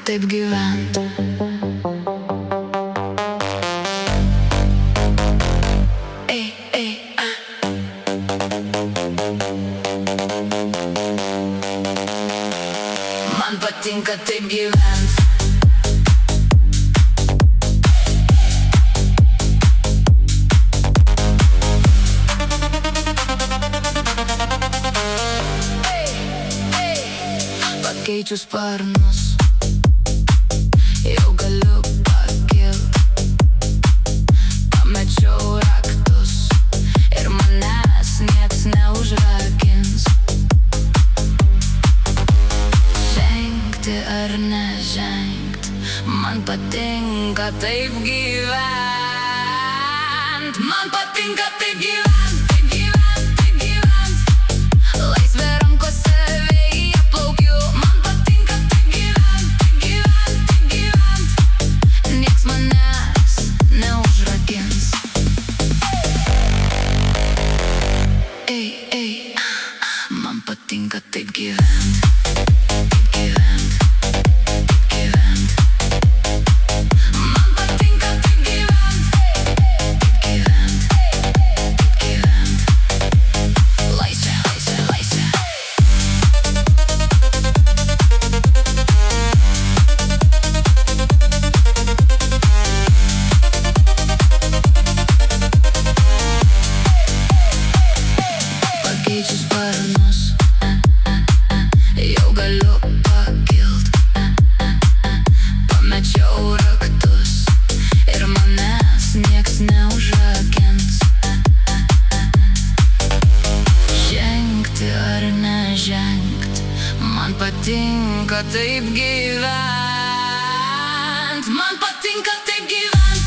taip gyvent. Ei, ei, man patinka taip gyvent. Pakeičiu sparnus, jau galiu pakilt. Pamečiau raktus ir manęs nieks neužrakins. Žengti ar nežengt, man patinka taip gyvent. Man patinka taip gyvent. Man patinka taip gyvent. Man patinka taip gyvent. Laisvė, laisvė, laisvė. Pakeičiu sparnus, jau galiu pakilt. Pamečiau raktus ir manęs nieks neužrakins. Žengti ar nežengt, man patinka taip gyvent. Man patinka taip gyvent.